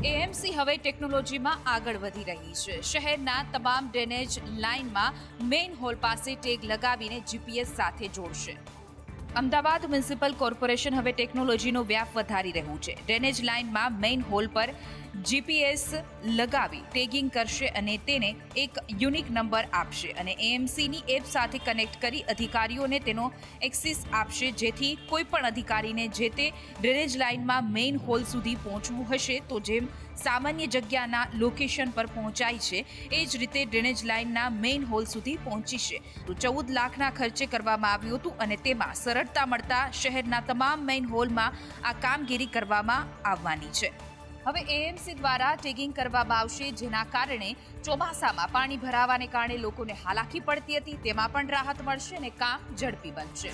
AMC હવે ટેકનોલોજીમાં આગળ વધી રહી છે। શહેરના તમામ ડ્રેનેજ લાઇનમાં મેઇન હોલ પાસે ટેગ લગાવીને જીપીએસ સાથે જોડશે। અમદાવાદ મ્યુનિસિપલ કોર્પોરેશન હવે ટેકનોલોજીનો વ્યાપ વધારી રહ્યું છે। ડ્રેનેજ લાઇનમાં મેઇન હોલ પર જીપીએસ લગાવી ટેગિંગ કરશે અને તેને એક યુનિક નંબર આપશે અને એએમસીની એપ સાથે કનેક્ટ કરી અધિકારીઓને તેનો એક્સેસ આપશે, જેથી કોઈ પણ અધિકારીને જે તે ડ્રેનેજ લાઇનમાં મેઇન હોલ સુધી પહોંચવું હશે તો જેમ સામાન્ય જગ્યાના લોકેશન પર પહોંચાય છે એ જ રીતે ડ્રેનેજ લાઇનના મેઇન હોલ સુધી પહોંચીશે। તો 14 લાખના ખર્ચે કરવામાં આવ્યું હતું અને તેમાં સરળતા મળતા શહેરના તમામ મેઇન હોલમાં આ કામગીરી કરવામાં આવવાની છે। હવે એએમસી દ્વારા ટેગિંગ કરવામાં આવશે, જેના કારણે ચોમાસામાં પાણી ભરાવાને કારણે લોકોને હાલાકી પડતી હતી તેમાં પણ રાહત મળશે અને કામ ઝડપી બનશે।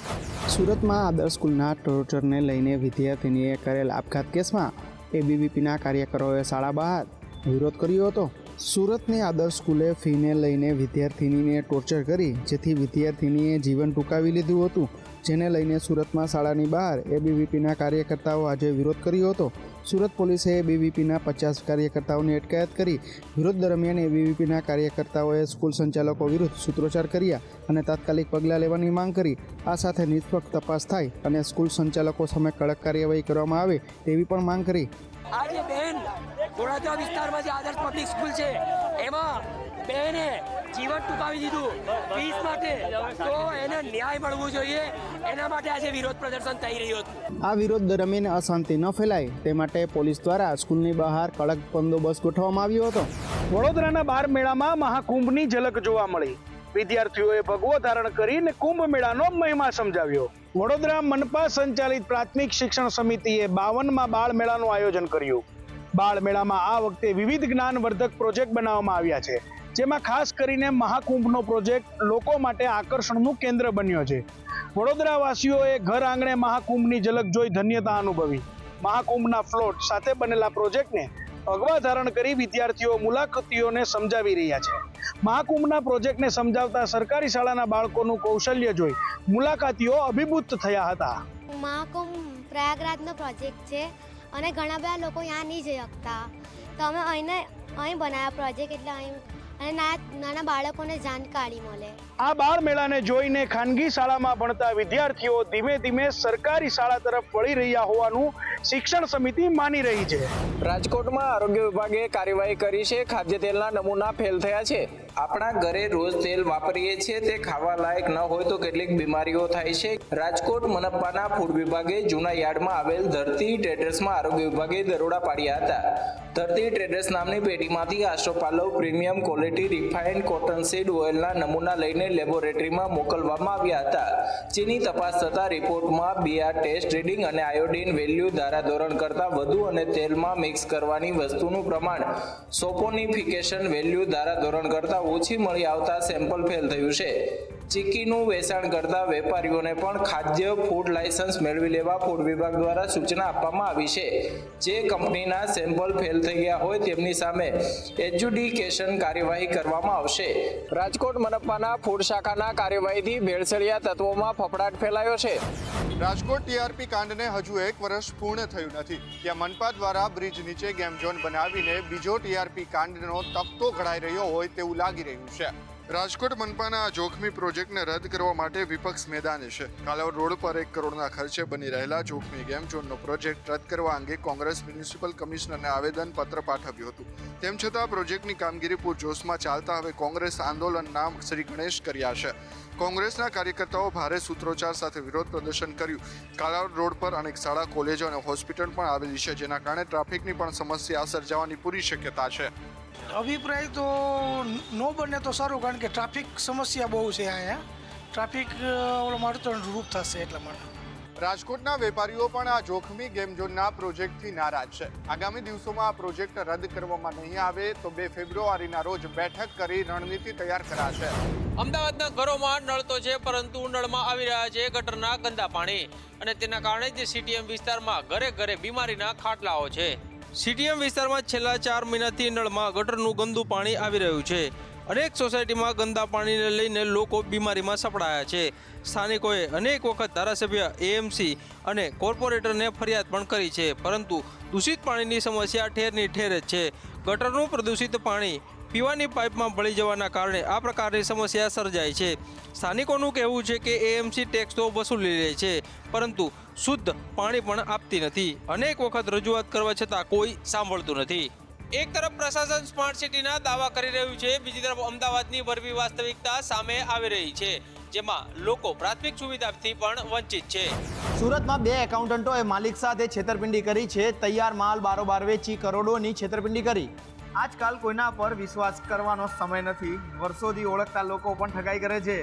સુરતમાં આદર્શ સ્કૂલના ટોર્ચરને લઈને વિદ્યાર્થીનીએ કરેલ આપઘાત કેસમાં એબીવીપીના કાર્યકરોએ શાળા બહાર વિરોધ કર્યો હતો। સુરતની આદર્શ સ્કૂલે ફીને લઈને વિદ્યાર્થીનીને ટોર્ચર કરી જેથી વિદ્યાર્થીનીએ જીવન ટૂંકાવી લીધું હતું, જેને લઈને સુરતમાં શાળાની બહાર એબીવીપીના કાર્યકર્તાઓ આજે વિરોધ કર્યો હતો। સુરત પોલીસે એબીવીપીના 50 કાર્યકર્તાઓની અટકાયત કરી। વિરોધ દરમિયાન એબીવીપીના કાર્યકર્તાઓએ સ્કૂલ સંચાલકો વિરુદ્ધ સૂત્રોચ્ચાર કર્યા અને તાત્કાલિક પગલાં લેવાની માંગ કરી। આ સાથે નિષ્પક્ષ તપાસ થાય અને સ્કૂલ સંચાલકો સામે કડક કાર્યવાહી કરવામાં આવે તેવી પણ માંગ કરી। આજે બેન ઘોડાદરા વિસ્તારમાં જે આદર્શ પબ્લિક સ્કૂલ છે એમાં બેને જીવન ટૂંકાવી દીધું ફીસ માટે, તો એને ન્યાય મળવો જોઈએ, એના માટે આજે વિરોધ પ્રદર્શન થઈ રહ્યું હતું। આ વિરોધ દરમિયાન અશાંતિ ન ફેલાય તે માટે પોલીસ દ્વારા સ્કૂલની બહાર કડક બંદોબસ્ત ગોઠવવામાં આવ્યો હતો। વડોદરાના બાર મેળામાં મહાકુંભની ઝલક જોવા મળી। વિદ્યાર્થીઓએ ભગવો ધારણ કરીને કુંભ મેળાનો મહિમા સમજાવ્યો। વડોદરા મનપા સંચાલિત પ્રાથમિક શિક્ષણ સમિતિએ 52માં બાળ મેળાનું આયોજન કર્યું। બાળ મેળામાં આ વખતે વિવિધ જ્ઞાનવર્ધક પ્રોજેક્ટ બનાવવામાં આવ્યા છે, જેમાં ખાસ કરીને મહાકુંભનો પ્રોજેક્ટ લોકો માટે આકર્ષણનું કેન્દ્ર બન્યો છે। વડોદરાવાસીઓએ ઘર આંગણે મહાકુંભની ઝલક જોઈ ધન્યતા અનુભવી। મહાકુંભના ફ્લોટ સાથે બનેલા પ્રોજેક્ટને ભગવા ધારણ કરી વિદ્યાર્થીઓ મુલાકાતીઓને સમજાવી રહ્યા છે। મહાકુંભના પ્રોજેક્ટને સમજાવતા સરકારી શાળાના બાળકોનું કૌશલ્ય જોઈ મુલાકાતીઓ અભિભૂત થયા હતા। મહાકુંભ પ્રયાગરાજનો પ્રોજેક્ટ છે અને ઘણા બધા લોકો ત્યાં નહીં જઈ શકતા, તો અમે અહીં બનાવ્યા પ્રોજેક્ટ, એટલે અહીં અને નાના બાળકોને જાણકારી મળે। આ બાળ મેળાને જોઈને ખાનગી શાળામાં ભણતા વિદ્યાર્થીઓ ધીમે ધીમે સરકારી શાળા તરફ વળી રહ્યા હોવાનું શિક્ષણ સમિતિ માની રહી છે। રાજકોટમાં આરોગ્ય વિભાગે કાર્યવાહી કરી છે। ખાદ્ય તેલના નમૂના ફેલ થયા છે। આપણા ઘરે રોજ તેલ વાપરીએ છીએ, તે ખાવા લાયક ન હોય તો કેટલીક બીમારીઓ થાય છે। રાજકોટ મનપાના ફૂડ વિભાગે જૂના યાર્ડમાં આવેલ ધરતી ટ્રેડર્સમાં આરોગ્ય વિભાગે દરોડા પાડ્યા હતા। ધરતી ટ્રેડર્સ નામની પેઢીમાંથી આસ્ટ્રોપાલવ પ્રીમિયમ ક્વોલિટી રિફાઇન્ડ કોટનસીડ ઓઇલના નમૂના લઈને લેબોરેટરીમાં મોકલવામાં આવ્યા હતા, જેની તપાસ થતા રિપોર્ટમાં બીઆર ટેસ્ટ રીડિંગ અને આયોડિન વેલ્યુ ધારાધોરણ કરતાં વધુ અને તેલમાં મિક્સ કરવાની વસ્તુનું પ્રમાણ સોપોનિફિકેશન વેલ્યુ ધારાધોરણ કરતાં ઓછી મળી આવતા સેમ્પલ ફેલ થયું છે। ચીક્કીનું વેચાણ કરતા વેપારીઓને પણ ખાદ્ય ફૂડ લાયસન્સ મેળવી લેવા ફૂડ વિભાગ દ્વારા સૂચના આપવામાં આવી છે। જે કંપનીના સેમ્પલ ફેલ થઈ ગયા હોય તેમની સામે એડ્યુડિકેશન કાર્યવાહી કરવામાં આવશે। રાજકોટ મનપાના ફૂડ શાખાના કાર્યવાહીથી ભેળસેળિયા તત્વોમાં ફફડાટ ફેલાયો છે। રાજકોટ ટીઆરપી કાંડને હજુ 1 વર્ષ પૂર્ણ થયું નથી, ત્યાં મનપા દ્વારા બ્રિજ નીચે ગેમ ઝોન બનાવીને બીજો ટીઆરપી કાંડનો તખતો ઘડાઈ રહ્યો હોય તેવું લાગી રહ્યું છે। રાજકોટ મનપાના આ જોખમી પ્રોજેક્ટને રદ કરવા માટે વિપક્ષ મેદાને છે। કાલાવડ રોડ પર 1 કરોડના ખર્ચે બની રહેલા જોખમી ગેમ ઝોનનો પ્રોજેક્ટ રદ કરવા અંગે કોંગ્રેસ મ્યુનિસિપલ કમિશનરને આવેદનપત્ર પાઠવ્યું હતું। તેમ છતાં પ્રોજેક્ટની કામગીરી પૂરજોશમાં ચાલતા હવે કોંગ્રેસ આંદોલનના શ્રી ગણેશ કર્યા છે। કોંગ્રેસના કાર્યકર્તાઓ ભારે સૂત્રોચ્ચાર સાથે વિરોધ પ્રદર્શન કર્યું। કાલાવડ રોડ પર અનેક શાળા, કોલેજો અને હોસ્પિટલ પણ આવેલી છે, જેના કારણે ટ્રાફિકની પણ સમસ્યા સર્જાવાની પૂરી શક્યતા છે। અભિપ્રાય તો ન બને તો સારું, કારણ કે ટ્રાફિક સમસ્યા બહુ છે અહીંયા। ટ્રાફિક મળતો રૂપ થશે એટલા માટે। રાજકોટના વેપારીઓ પણ આ જોખમી ગેમ ઝોનના પ્રોજેક્ટથી નારાજ છે। આગામી દિવસોમાં આ પ્રોજેક્ટ રદ કરવામાં નહીં આવે તો 2 ફેબ્રુઆરીના રોજ બેઠક કરી રણનીતિ તૈયાર કરાશે। અમદાવાદના ઘરોમાં નળ તો છે, પરંતુ નળમાં આવી રહ્યા છે ગટરના ગંદા પાણી અને તેના કારણે જ સીટીએમ વિસ્તારમાં ઘરે ઘરે બીમારીના ખાટલાઓ છે। સીટીએમ વિસ્તારમાં છેલ્લા 4 મહિનાથી નળમાં ગટરનું ગંદુ પાણી આવી રહ્યું છે। અનેક સોસાયટીમાં ગંદા પાણીને લઈને લોકો બીમારીમાં સપડાયા છે. સ્થાનિકોએ અનેક વખત ધારાસભ્ય, એએમસી અને કોર્પોરેટરને ફરિયાદ પણ કરી છે, પરંતુ દૂષિત પાણીની સમસ્યા ઠેરની ઠેર જ છે. ગટરનું પ્રદૂષિત પાણી પીવાની પાઇપમાં ભળી જવાના કારણે આ પ્રકારની સમસ્યા સર્જાય છે. સ્થાનિકોનું કહેવું છે કે એએમસી ટેક્સ તો વસૂલી લે છે, પરંતુ શુદ્ધ પાણી પણ આપતી નથી. અનેક વખત રજૂઆત કરવા છતાં કોઈ સાંભળતું નથી. એક તરફ પ્રશાસન સ્માર્ટ સિટીના દાવા કરી રહ્યું છે, બીજી તરફ અમદાવાદની વરવી વાસ્તવિકતા સામે આવી રહી છે, જેમાં લોકો પ્રાથમિક સુવિધાથી પણ વંચિત છે. સુરતમાં 2 એકાઉન્ટન્ટોએ માલિક સાથે છેતરપિંડી કરી છે. તૈયાર માલ બારોબાર વેચી કરોડોની છેતરપિંડી કરી. આજકાલ કોઈના પર વિશ્વાસ કરવાનો સમય નથી. વર્ષોથી ઓળખતા લોકો પણ ઠગાઈ કરે છે.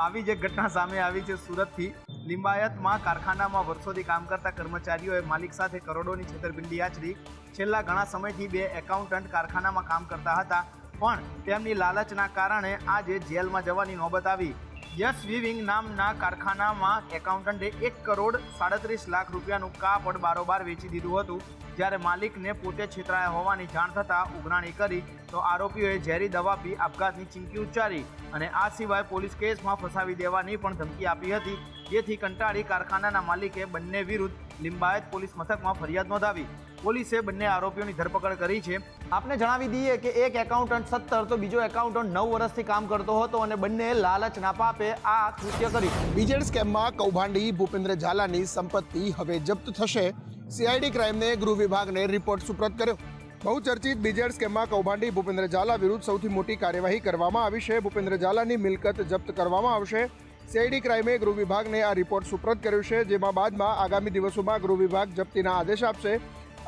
આવી જ એક ઘટના સામે આવી છે સુરતથી. લિંબાયતમાં કારખાનામાં વર્ષોથી કામ કરતા કર્મચારીઓએ માલિક સાથે કરોડોની છેતરપિંડી આચરી. છેલ્લા ઘણા સમયથી 2 એકાઉન્ટન્ટ કારખાનામાં કામ કરતા હતા, પણ તેમની લાલચના કારણે આજે જેલમાં જવાની નોબત આવી. યસ વિવિંગ નામના કારખાનામાં એકાઉન્ટન્ટે 1 કરોડ 37 લાખ રૂપિયાનું કાપડ બારોબાર વેચી દીધું હતું. જ્યારે માલિકને પોતે છેતરાયા હોવાની જાણ થતાં ઉઘરાણી કરી તો આરોપીઓએ ઝેરી દવા પી આપઘાતની ચીમકી ઉચ્ચારી અને આ સિવાય પોલીસ કેસમાં ફસાવી દેવાની પણ ધમકી આપી હતી. જેથી કંટાળી કારખાનાના માલિકે બંને વિરુદ્ધ લિંબાયત પોલીસ મથકમાં ફરિયાદ નોંધાવી. પોલીસે બંને આરોપીઓની ધરપકડ કરી છે. આપને જણાવી દઈએ કે એક એકાઉન્ટન્ટ 17 તો બીજો એકાઉન્ટન્ટ 9 વર્ષથી કામ કરતો હતો અને બંને લાલચના પાપે આ કૃત્ય કર્યું. બીજેડ સ્કેમમાં કૌભાંડી ભૂપેન્દ્ર ઝાલાની સંપત્તિ હવે જપ્ત થશે. સીઆઈડી ક્રાઇમને ગૃહ વિભાગને રિપોર્ટ સુપ્રત કર્યો. બહુચર્ચિત બીજેડ સ્કેમમાં કૌભાંડી ભૂપેન્દ્ર ઝાલા વિરુદ્ધ સૌથી મોટી કાર્યવાહી કરવામાં આવી છે. ભૂપેન્દ્ર ઝાલાની મિલકત જપ્ત કરવામાં આવશે. સીઆઈડી ક્રાઇમે ગૃહ વિભાગને આ રિપોર્ટ સુપ્રત કર્યો છે, જેમાં બાદમાં આગામી દિવસોમાં ગૃહ વિભાગ જપ્તીના આદેશ આપશે.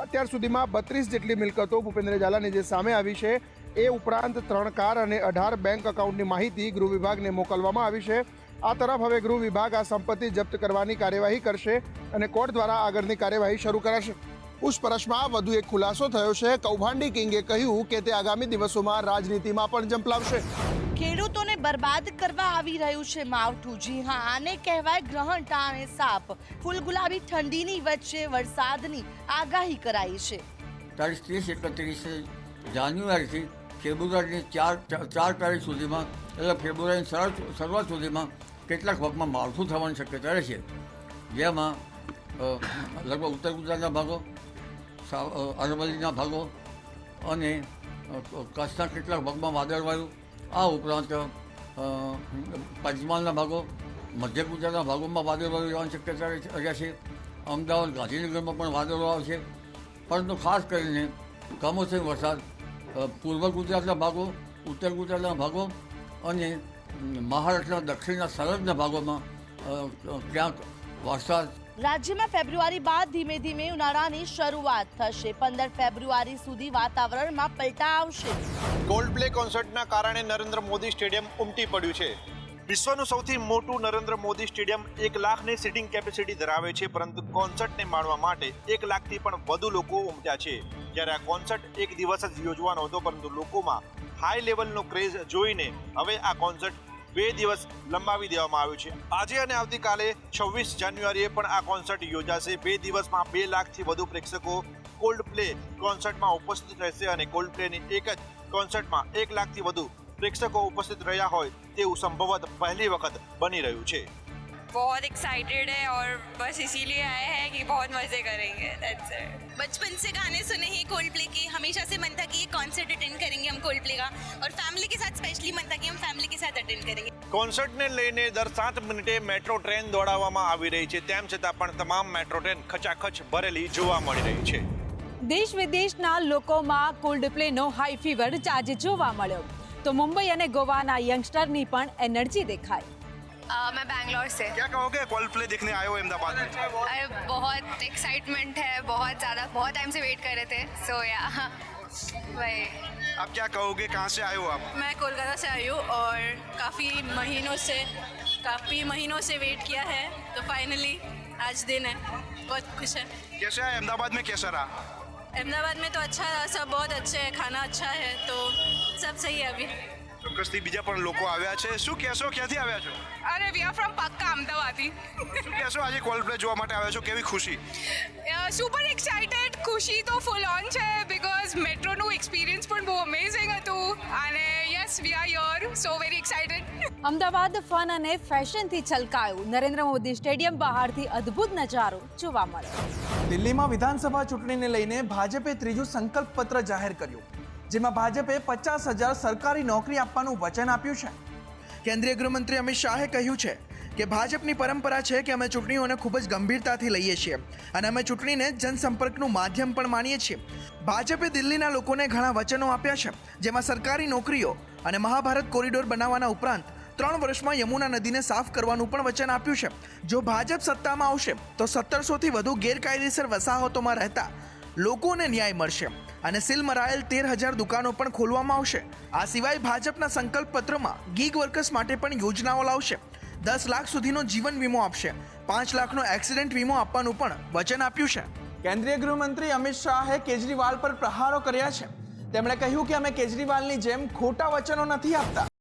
અત્યાર સુધીમાં 32 જેટલી મિલકતો ભૂપેન્દ્ર ઝાલાની જે સામે આવી છે, એ ઉપરાંત 3 કાર અને 18 બેંક એકાઉન્ટની માહિતી ગૃહ વિભાગને મોકલવામાં આવી છે. આ તરફ હવે ગૃહ વિભાગ આ સંપત્તિ જપ્ત કરવાની કાર્યવાહી કરશે અને કોર્ટ દ્વારા આગળની કાર્યવાહી શરૂ કરાશે. પૂછપરછમાં વધુ એક ખુલાસો થયો છે. કૌભાંડી કિંગે કહ્યું કે તે આગામી દિવસોમાં રાજનીતિમાં પણ ઝંપલાવશે. ખેડૂતોને બરબાદ કરવા આવી રહ્યું છે માવઠું. જી હા, આને કહેવાય ગ્રહણ ટાણે સાપ. ફૂલ ગુલાબી ઠંડીની વચ્ચે વરસાદની આગાહી કરાઈ છે. 30-31 જાન્યુઆરીથી ફેબ્રુઆરીની 4 તારીખ સુધીમાં, એટલે ફેબ્રુઆરીની શરૂઆત સુધીમાં કેટલાક ભાગમાં માવઠું થવાની શક્યતા રહેશે, જેમાં લગભગ ઉત્તર ગુજરાતના ભાગો, અરવલ્લીના ભાગો અને કચ્છના કેટલાક ભાગમાં વાદળવાયુ, આ ઉપરાંત પંચમહાલના ભાગો, મધ્ય ગુજરાતના ભાગોમાં વાદળવાયુ રહેવાની શક્યતા રહેશે. અમદાવાદ, ગાંધીનગરમાં પણ વાદળો આવશે, પરંતુ ખાસ કરીને કમોસમી વરસાદ પૂર્વ ગુજરાતના ભાગો, ઉત્તર ગુજરાતના ભાગો અને મહારાષ્ટ્રના દક્ષિણના સંલગ્ન ભાગોમાં ક્યાંક વરસાદ. રાજ્યમાં ફેબ્રુઆરી બાદ ધીમે ધીમે ઉનાળાની શરૂઆત થશે. 15 ફેબ્રુઆરી સુધી વાતાવરણમાં પલટા આવશે. કોલ્ડ પ્લે કોન્સર્ટના કારણે નરેન્દ્ર મોદી સ્ટેડિયમ ઉમટી પડ્યું છે. વિશ્વનું સૌથી મોટું નરેન્દ્ર મોદી સ્ટેડિયમ 1 લાખની સીટિંગ કેપેસિટી ધરાવે છે, પરંતુ કોન્સર્ટને માણવા માટે 1 લાખથી પણ વધુ લોકો ઉમટ્યા છે. જ્યારે આ કોન્સર્ટ એક દિવસ જ યોજવાનો હતો, પરંતુ લોકોમાં હાઈ લેવલનો ક્રેઝ જોઈને હવે આ કોન્સર્ટ 2 દિવસ લંબાવી દેવામાં આવ્યું છે. આજે અને આવતીકાલે 26 જાન્યુઆરીએ પણ આ કોન્સર્ટ યોજાશે. 2 દિવસમાં 2 લાખથી વધુ પ્રેક્ષકો કોલ્ડ પ્લે કોન્સર્ટમાં ઉપસ્થિત રહેશે અને કોલ્ડ પ્લેની એક જ કોન્સર્ટમાં 1 લાખથી વધુ प्रेक्षकों उपस्थित रहा हो तेवं संभवत पहली वक्त बनी रह्यु छे. बहुत एक्साइटेड है और बस इसीलिए आए हैं कि बहुत मजे करेंगे. That's it. बचपन से गाने सुने हैं कोल्ड प्ले के, हमेशा से मन था कि ये कॉन्सर्ट अटेंड करेंगे हम कोल्ड प्ले का, और फैमिली के साथ स्पेशली मन था कि हम फैमिली के साथ अटेंड करेंगे. कॉन्सर्ट ने लईने दर 7 मिनिटे मेट्रो ट्रेन दौड़ाववामां आवी रही छे, तेम छतां पण तमाम मेट्रो ट्रेन खचाखच भरेली जोवा मळी रही छे. દેશ વિદેશના લોકોમાં કોલ્ડ પ્લેનો હાઈ ફીવર આજે જોવા મળ્યો, तो मुंबई और गोवाना यंगस्टर नी पण एनर्जी दिखाई. मैं बैंगलोर से. क्या कहोगे कोल्ड प्ले देखने आए हो अहमदाबाद में? अरे बहुत एक्साइटमेंट है, बहुत ज़्यादा, बहुत टाइम से वेट कर रहे थे. सो या वही. आप क्या कहोगे, कहाँ से आए हो आप? मैं कोलकाता से आई हूँ और काफ़ी महीनों से वेट किया है, तो फाइनली आज दिन है. बहुत खुश है. कैसा है अहमदाबाद में, कैसा रहा? अहमदाबाद में तो अच्छा, सब बहुत अच्छे है, खाना अच्छा है, तो सब सही है अभी. ચોક્કસથી બીજા પણ લોકો આવ્યા છે. શું કહેશો, ક્યાંથી આવ્યા છો? અરે વી આર ફ્રોમ પક્કા અમદાવાદથી. શું કહેશો, આજે કોલ્ડ પ્લે જોવા માટે આવ્યા છો, કેવી ખુશી? Super excited. ખુશી તો ફૂલ ઓન છે, બીકોઝ મેટ્રોનું એક્સપિરિયન્સ પણ બહુ અમેઝિંગ હતું અને yes yes, we are here. So very excited. Ahmedabad fun અને ફેશનથી છલકાયું. નરેન્દ્ર મોદી સ્ટેડિયમ બહારથી અદ્ભુત નજારો જોવા મળ્યો. દિલ્હીમાં વિધાનસભા ચૂંટણીને લઈને ભાજપે ત્રીજું સંકલ્પ પત્ર જાહેર કર્યું, જેમાં ભાજપે 50,000 સરકારી નોકરી આપવાનું વચન આપ્યું છે. કેન્દ્રીય ગૃહમંત્રી અમિત શાહે કહ્યું છે કે ભાજપની પરંપરા છે કે અમે ચૂંટણીઓને ખૂબ જ ગંભીરતાથી લઈએ છીએ અને અમે ચૂંટણીને જનસંપર્કનું માધ્યમ પણ માનીએ છીએ. ભાજપે દિલ્હીના લોકોને ઘણા વચનો આપ્યા છે, જેમાં સરકારી નોકરીઓ અને મહાભારત કોરિડોર બનાવવાના ઉપરાંત 3 વર્ષમાં યમુના નદીને સાફ કરવાનું પણ વચન આપ્યું છે. જો ભાજપ સત્તામાં આવશે તો 1700થી વધુ ગેરકાયદેસર વસાહતોમાં રહેતા લોકોને ન્યાય મળશે અને સીલ મરાયેલ 13,000 દુકાનો પણ ખોલવામાં આવશે. આ સિવાય ભાજપના સંકલ્પ પત્રમાં ગીગ વર્કર્સ માટે પણ યોજનાઓ લાવશે. 10 લાખ સુધીનો જીવન વીમો આપશે. 5 લાખનો એક્સિડન્ટ વીમો આપવાનું પણ વચન આપ્યું છે. કેન્દ્રીય ગૃહમંત્રી અમિત શાહે કેજરીવાલ પર પ્રહારો કર્યા છે. તેમણે કહ્યું કે અમે કેજરીવાલની જેમ ખોટા વચનો નથી આપતા.